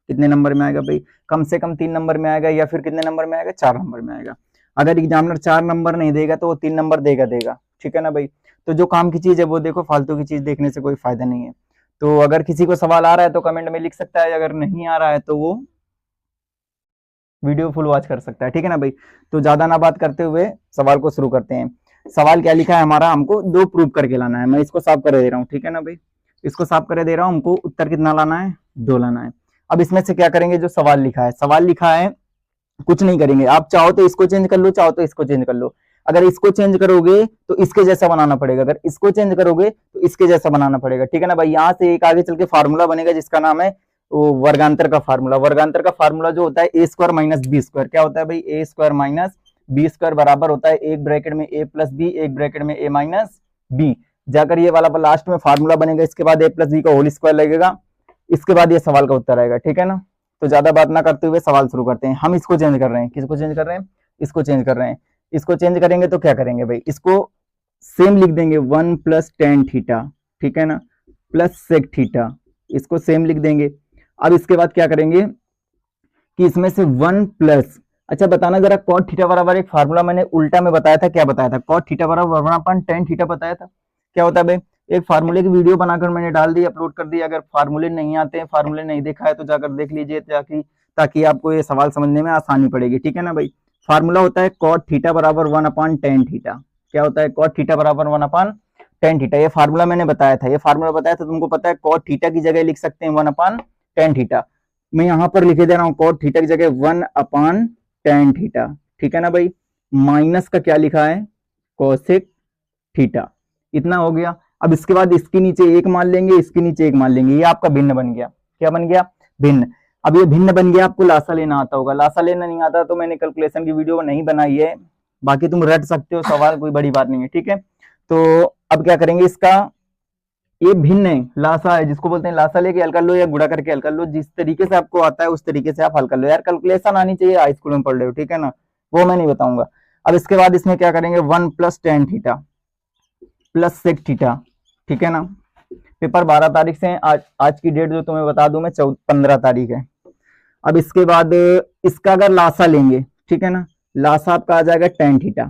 कितने नंबर में आएगा भाई? कम से कम 3 नंबर में आएगा, या फिर कितने नंबर में आएगा? 4 नंबर में आएगा। अगर एग्जामिनर 4 नंबर नहीं देगा तो वो 3 नंबर देगा, ठीक है ना भाई? तो जो काम की चीज है वो देखो, फालतू की चीज देखने से कोई फायदा नहीं है। तो अगर किसी को सवाल आ रहा है तो कमेंट में लिख सकता है, अगर नहीं आ रहा है तो वो वीडियो फुल वॉच कर सकता है, ठीक है ना भाई? तो ज्यादा ना बात करते हुए सवाल को शुरू करते हैं। सवाल क्या लिखा है हमारा, हमको 2 प्रूव करके लाना है। मैं इसको साफ कर दे रहा हूँ, ठीक है ना भाई? इसको साफ कर दे रहा हूँ, हमको उत्तर कितना लाना है? 2 लाना है। अब इसमें से क्या करेंगे, जो सवाल लिखा है, सवाल लिखा है कुछ नहीं करेंगे। आप चाहो तो इसको चेंज कर लो, चाहो तो इसको चेंज कर लो। अगर इसको चेंज करोगे तो इसके जैसा बनाना पड़ेगा, अगर इसको चेंज करोगे तो इसके जैसा बनाना पड़ेगा, ठीक है ना भाई? यहाँ से एक आगे चल के फार्मूला बनेगा जिसका नाम है वो वर्गांतर का फार्मूला। वर्गांतर का फार्मूला जो होता है A square minus B square. क्या होता है भाई? ए स्क्वायर माइनस बी स्क्वायर बराबर होता है एक ब्रैकेट में ए प्लस बी, एक ब्रैकेट में ए माइनस बी। जाकर ये वाला लास्ट में फार्मूला बनेगा, इसके बाद ए प्लस बी का होल स्क्वायर लगेगा, इसके बाद ये सवाल का उत्तर आएगा, ठीक है ना? तो ज्यादा बात ना करते हुए सवाल शुरू करते हैं। हम इसको चेंज कर रहे हैं, किसको चेंज कर रहे हैं? इसको चेंज कर रहे हैं। इसको चेंज करेंगे तो क्या करेंगे भाई? इसको सेम लिख देंगे 1 प्लस टेन थीटा, ठीक है ना, प्लस सेक थीटा, इसको सेम लिख देंगे। अब इसके बाद क्या करेंगे कि इसमें से 1 प्लस, अच्छा बताना जरा, कॉट थीटा बराबर एक फार्मूला मैंने उल्टा में बताया था, क्या बताया था? कॉट थीटा बराबर 1/tan थीटा बताया था। क्या होता है भाई? एक फार्मूले की वीडियो बनाकर मैंने डाल दी, अपलोड कर दी। अगर फार्मूले नहीं आते हैं, फार्मूले नहीं देखा है तो जाकर देख लीजिए, ताकि आपको ये सवाल समझने में आसानी पड़ेगी, ठीक है ना भाई? फार्मूला होता है कॉट थीटा बराबर 1/tan थीटा। क्या होता है? कॉट थीटा बराबर 1/tan थीटा। ये फार्मूला मैंने बताया था, ये फार्मूला बताया था, तुमको पता है कॉट थीटा की जगह लिख सकते हैं 1/tan थीटा। मैं यहां पर लिखे दे रहा हूं कॉट थीटा की जगह 1/tan थीटा, ठीक है ना भाई? माइनस का क्या लिखा है? Cosec theta. इतना हो गया। अब इसके बाद इसके नीचे एक मान लेंगे, इसके नीचे एक मान लेंगे, ये आपका भिन्न बन गया। क्या बन गया? भिन्न। अब ये भिन्न बन गया, आपको लासा लेना आता होगा। लासा लेना नहीं आता तो मैंने कैलकुलेशन की वीडियो नहीं बनाई है, बाकी तुम रट सकते हो सवाल, कोई बड़ी बात नहीं है, ठीक है? तो अब क्या करेंगे, इसका ये भिन्न है, लासा है, जिसको बोलते हैं लासा लेके हल कर लो या गुणा करके हल कर लो, जिस तरीके से आपको आता है उस तरीके से आप हल कर लो। यार कैलकुलेशन आनी चाहिए, हाई स्कूल में पढ़ रहे हो, ठीक है ना? वो मैं नहीं बताऊंगा। अब इसके बाद इसमें क्या करेंगे, 1 plus tan theta plus sec theta, ठीक है ना? पेपर 12 तारीख से, आज की डेट जो तुम्हें बता दूं मैं 15 तारीख है। अब इसके बाद इसका अगर लासा लेंगे, ठीक है ना, लासा आपका आ जाएगा tan थीटा।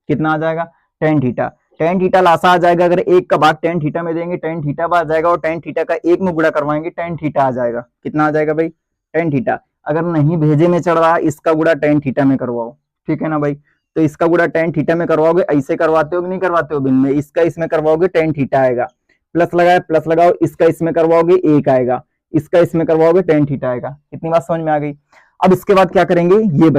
कितना आ जाएगा? tan theta. tan थीटा लासा आ जाएगा, अगर एक का भाग tan थीटा में देंगे tan थीटा आ जाएगा, और tan थीटा का एक में गुणा करवाएंगे tan थीटा आ जाएगा। कितना आ जाएगा भाई? tan theta. अगर नहीं भेजे में चढ़ रहा, इसका गुणा tan थीटा में करवाओ, ठीक है ना भाई? तो इसका गुणा tan थीटा में करवाओगे, ऐसे करवाते हो कि नहीं करवाते हो? बिन में इसका इसमें करवाओगे tan थीटा आएगा, प्लस लगाए प्लस लगाओ, इसका इसमें करवाओगे एक आएगा, इसका इसमें करवाओगे tan थीटा आएगा। इतनी बात समझ में आ गई? अब इसके बाद क्या करेंगे, ये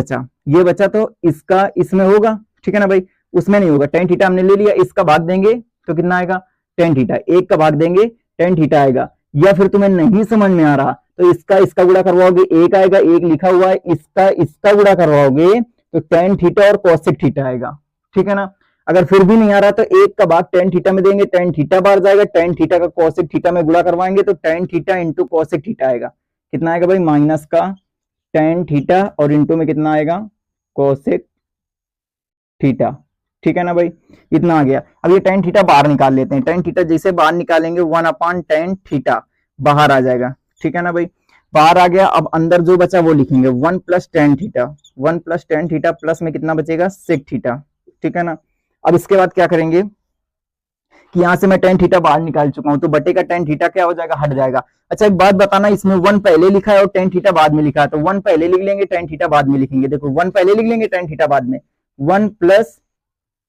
बचा तो इसका इसमें होगा, ठीक है ना भाई? उसमें नहीं होगा, tan थीटा हमने ले लिया, इसका भाग देंगे तो कितना आएगा? tan theta. एक का भाग देंगे tan थीटा आएगा। या फिर तुम्हें नहीं समझ में आ रहा तो इसका गुणा करवाओगे, एक आएगा, एक लिखा हुआ है, इसका गुणा करवाओगे तो tan थीटा और cosec थीटा आएगा, ठीक है ना? अगर फिर भी नहीं आ रहा तो एक का भाग tan थीटा में देंगे, tan थीटा बाहर जाएगा, tan थीटा का cosec थीटा में गुणा करवाएंगे तो tan theta into cosec theta आएगा। कितना आएगा भाई? माइनस का tan थीटा और इंटू में कितना आएगा? cosec थीटा, ठीक है ना भाई? इतना आ गया। अब ये tan थीटा बाहर निकाल लेते हैं। tan थीटा जैसे बाहर निकालेंगे 1/tan थीटा बाहर आ जाएगा, ठीक है ना भाई? बाहर आ गया। अब अंदर जो बचा वो लिखेंगे 1 plus tan theta, 1 plus tan theta plus में कितना बचेगा? सेक थीटा, ठीक है ना? अब इसके बाद क्या करेंगे कि यहां से मैं tan थीटा बाहर निकाल चुका हूं, तो बटे का tan थीटा क्या हो जाएगा? हट जाएगा। अच्छा एक बात बताना, इसमें 1 पहले लिखा है और tan थीटा बाद में लिखा है, तो 1 पहले लिख लेंगे, tan थीटा बाद में लिखेंगे। देखो 1 पहले लिख लेंगे, tan थीटा बाद में। 1 प्लस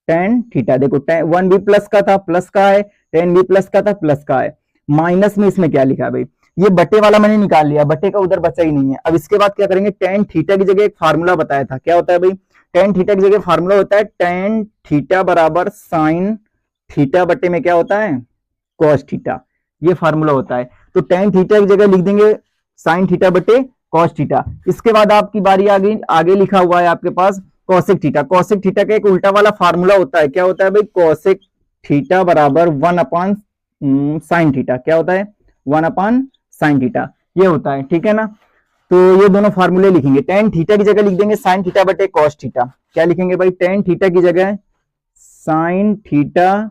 tan थीटा, देखो 1 भी प्लस का था, प्लस का है, tan भी प्लस का था, प्लस का है। माइनस में इसमें क्या लिखा है भाई? ये बटे वाला मैंने निकाल लिया, बटे का उधर बचा ही नहीं है। अब इसके बाद क्या करेंगे, tan थीटा की जगह एक फार्मूला बताया था, क्या होता है भाई? tan थीटा की जगह फार्मूला होता है tan थीटा बराबर साइन थीटा बटे में क्या होता है? cos theta. ये फार्मूला होता है। तो tan थीटा की जगह लिख देंगे साइन थीटा बटे cos थीटा। इसके बाद आपकी बारी आ गई, आगे लिखा हुआ है आपके पास cosec थीटा। cosec थीटा का एक उल्टा वाला फार्मूला होता है, क्या होता है भाई? cosec थीटा बराबर 1/sin थीटा। क्या होता है? 1/sin थीटा, ये होता है, ठीक है ना? तो ये दोनों फार्मूले लिखेंगे। tan थीटा की जगह लिख देंगे साइन थीटा बटे cos थीटा। क्या लिखेंगे भाई? tan थीटा की जगह साइन थीटा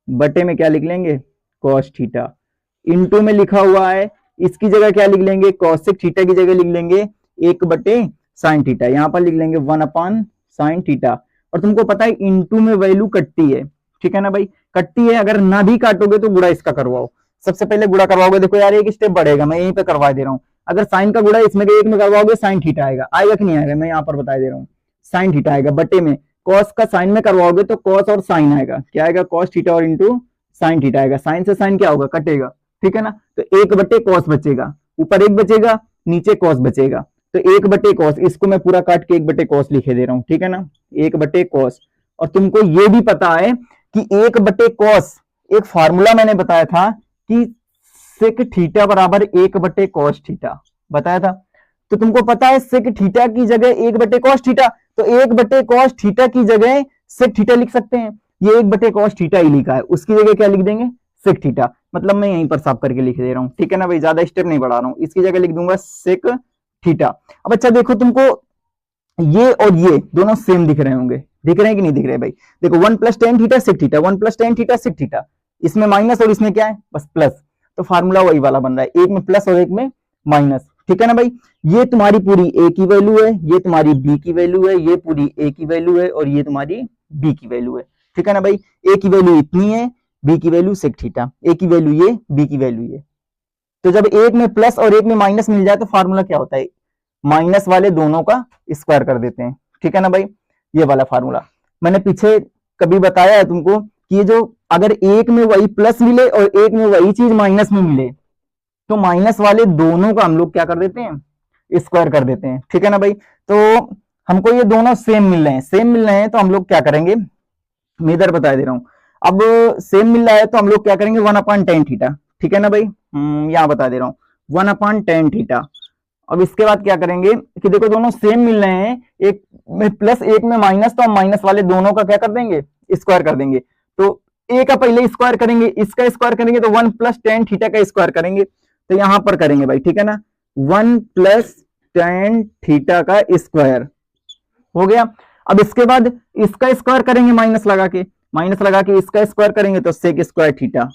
बटे में क्या लिख लेंगे? cos theta. इंटू में लिखा हुआ है इसकी जगह क्या लिख लेंगे, कॉसेक थीटा की जगह लिख लेंगे 1/sin थीटा, यहाँ पर लिख लेंगे 1/sin थीटा। और तुमको पता है इनटू में वैल्यू कटती है, ठीक है ना भाई, कटती है, अगर ना भी काटोगे तो गुणा इसका करवाओ, सबसे पहले गुणा करवाओगे। देखो यार एक स्टेप बढ़ेगा, मैं यहीं पे करवा दे रहा हूँ। अगर साइन का गुणा इसमें के एक में करवाओगे साइन थीटा आएगा, आएगा कि नहीं आएगा, मैं यहाँ पर बता दे रहा हूँ, साइन थीटा आएगा। बटे में कॉस का साइन में करवाओगे तो कॉस और साइन आएगा, क्या आएगा, कॉस थीटा और इंटू साइन थीटा आएगा। साइन से साइन क्या होगा, कटेगा, ठीक है ना, तो 1/cos बचेगा, ऊपर 1 बचेगा, नीचे cos बचेगा, तो 1/cos, इसको मैं पूरा काट के 1/cos लिखे दे रहा हूं, ठीक है ना, 1/cos। और तुमको ये भी पता है कि 1/cos, एक फार्मूला मैंने बताया था कि सेक थीटा बराबर 1/cos थीटा बताया था। तो तुमको पता है सेक थीटा की जगह 1/cos थीटा, तो 1/cos थीटा की जगह सेक थीटा लिख सकते हैं। ये 1/cos थीटा ही लिखा है, उसकी जगह क्या लिख देंगे, सेक थीटा, मतलब मैं यहीं पर साफ करके लिख दे रहा हूं, ठीक है ना भाई, ज्यादा स्टेप नहीं बढ़ा रहा हूं, इसकी जगह लिख दूंगा सेक थीटा। अब अच्छा देखो, तुमको ये और ये दोनों सेम दिख रहे होंगे, दिख रहे हैं कि नहीं दिख रहे भाई, देखो 1+tan theta sec theta, 1+tan theta sec theta, इसमें माइनस और इसमें क्या है, बस प्लस, तो फार्मूला वही वाला बन रहा है, एक में प्लस और एक में माइनस, ठीक है ना भाई। ये तुम्हारी पूरी ए की वैल्यू है, ये तुम्हारी बी की वैल्यू है, ये पूरी ए की वैल्यू है और ये तुम्हारी बी की वैल्यू है, ठीक है ना भाई। ए की वैल्यू इतनी है, बी की वैल्यू सेक थीटा, ए की वैल्यू ये, बी की वैल्यू ये। तो जब एक में प्लस और एक में माइनस मिल जाए तो फार्मूला क्या होता है, माइनस वाले दोनों का स्क्वायर कर देते हैं, ठीक है ना भाई, ये वाला फार्मूला। मैंने पीछे कभी बताया है तुमको कि ये जो अगर एक में वही प्लस मिले और एक में वही चीज माइनस में मिले तो माइनस वाले दोनों का हम लोग क्या कर देते हैं, स्क्वायर कर देते हैं, ठीक है ना भाई। तो हमको ये दोनों सेम मिल रहे हैं, सेम मिल रहे हैं तो हम लोग क्या करेंगे, मैं इधर बता दे रहा हूं। अब सेम मिल रहा है तो हम लोग क्या करेंगे, 1/tan थीटा, ठीक है ना भाई, यहां बता दे रहा हूं 1/tan थीटा। अब इसके बाद क्या करेंगे कि देखो दोनों सेम मिल रहे हैं, एक में प्लस एक में माइनस, तो हम माइनस वाले दोनों का क्या कर देंगे, स्क्वायर कर देंगे। तो ए का पहले स्क्वायर करेंगे, इसका स्क्वायर करेंगे तो 1+tan थीटा का स्क्वायर करेंगे, तो यहां पर करेंगे भाई, ठीक है ना, 1+tan थीटा का स्क्वायर हो गया। अब इसके बाद इसका स्क्वायर करेंगे माइनस लगा के, माइनस लगा के इसका स्क्वायर करेंगे तो sec square theta,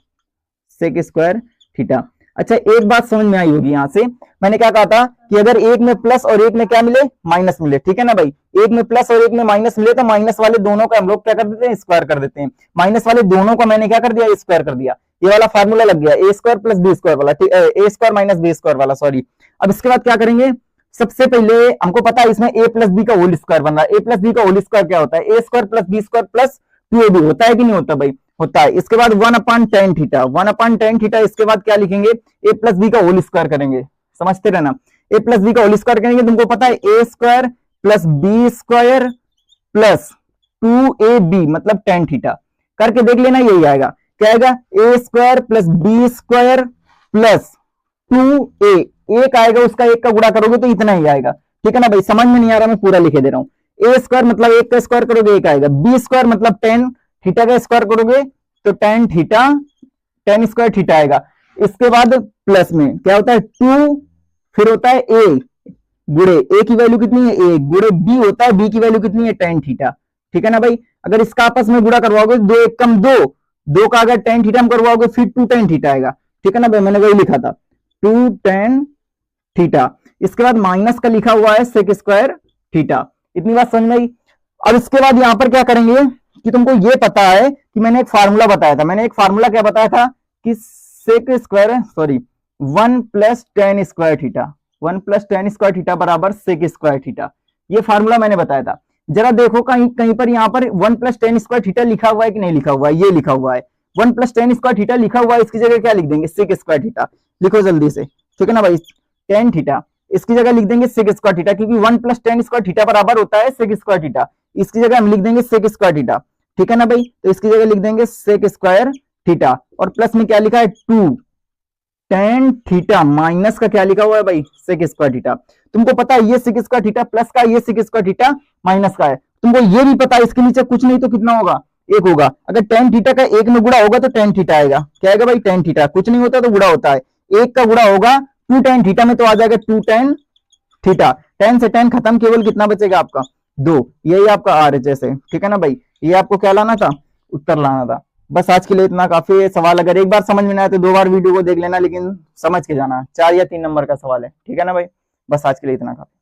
sec square theta. अच्छा एक बात समझ में आई होगी, यहां से मैंने क्या कहा था कि अगर एक में प्लस और एक में क्या मिले, माइनस मिले, ठीक है ना भाई, एक में प्लस और एक में माइनस मिले तो माइनस वाले दोनों का हम लोग क्या कर देते हैं, स्क्वायर कर देते हैं। माइनस वाले दोनों का मैंने क्या कर दिया, स्क्वायर कर दिया, ये वाला फार्मूला लग गया, ए स्क्वायर प्लस बी स्क्वायर वाला, ए स्क्वायर माइनस बी स्क्वायर वाला, सॉरी। अब इसके बाद क्या करेंगे, सबसे पहले हमको पता है इसमें ए प्लस बी का होल स्क्वायर बन रहा है, ए प्लस बी का होल स्क्वायर क्या होता है, A square plus B square plus 2ab होता है कि नहीं होता भाई, होता है। इसके बाद 1/tan थीटा, 1/tan थीटा, इसके बाद क्या लिखेंगे, ए प्लस बी का होल स्क्वायर करेंगे, समझते रहना, ए प्लस बी का होल स्क्वायर करेंगे, तुमको पता है A square plus B square plus 2ab मतलब tan थीटा, करके देख लेना, यही आएगा, क्या आएगा, A square plus B square plus 2a, एक आएगा उसका एक का गुणा करोगे तो इतना ही आएगा, ठीक है ना भाई। समझ में नहीं आ रहा, मैं पूरा लिखे दे रहा हूं, ए स्क्वायर मतलब एक का स्क्वायर करोगे एक आएगा, बी स्क्वायर मतलब tan थीटा का स्क्वायर करोगे तो tan theta, tan square theta आएगा। इसके बाद प्लस में क्या होता है 2, फिर होता है a गुणे, a की वैल्यू कितनी है, a गुणे b होता है, b की वैल्यू कितनी है, tan थीटा, ठीक है ना भाई। अगर इसका आपस में गुणा करवाओगे 2 1 कम 2, 2 का अगर tan थीटा में करवाओगे फिर 2 tan थीटा आएगा, ठीक है ना भाई, मैंने वही लिखा था 2 tan थीटा। इसके बाद माइनस का लिखा हुआ है सेक स्क्वायर थीटा, इतनी बात समझ में आई। अब इसके बाद यहां पर क्या करेंगे कि तुमको ये पता है कि मैंने एक फार्मूला बताया था, मैंने एक फार्मूला क्या बताया था कि sec square, sorry 1+tan square theta, 1+tan square theta बराबर सेक स्क्वायर थीटा, ये फार्मूला मैंने बताया था। जरा देखो कहीं कहीं पर यहाँ पर 1+tan स्क्वायर थीटा लिखा हुआ है कि नहीं लिखा हुआ है, ये लिखा हुआ है 1+tan स्क्वायर थीटा लिखा हुआ है, इसकी जगह क्या लिख देंगे, सेक स्क्वायर थीटा, लिखो जल्दी से, ठीक है ना भाई, tan थीटा, इसकी जगह लिख देंगे सेक स्क्वायर थीटा, क्योंकि 1+tan स्क्वायर थीटा बराबर होता है सेक स्क्वायर थीटा, इसकी जगह हम लिख देंगे सेक स्क्वायर थीटा, ठीक है ना भाई। तो इसकी जगह लिख देंगे सेक स्क्वायर थीटा, और प्लस में क्या लिखा है 2 tan थीटा, माइनस का क्या लिखा हुआ है भाई, सेक स्क्वायर थीटा। तुमको पता है ये सेक स्क्वायर थीटा प्लस का, ये सेक स्क्वायर थीटा माइनस का है, तुमको ये भी पता है इसके नीचे कुछ नहीं तो कितना होगा, एक होगा, अगर tan थीटा का एक में गुणा होगा तो tan थीटा आएगा, क्या आएगा भाई, tan थीटा, कुछ नहीं होता तो गुणा होता है, एक का गुणा होगा 2 tan थीटा में तो आ जाएगा 2 tan थीटा, tan से tan खत्म, केवल कितना बचेगा आपका 2, यही आपका RHS है, ठीक है ना भाई। ये आपको क्या लाना था, उत्तर लाना था। बस आज के लिए इतना काफी है। सवाल अगर एक बार समझ में ना आए तो 2 बार वीडियो को देख लेना, लेकिन समझ के जाना। 4 या 3 नंबर का सवाल है, ठीक है ना भाई। बस आज के लिए इतना काफी।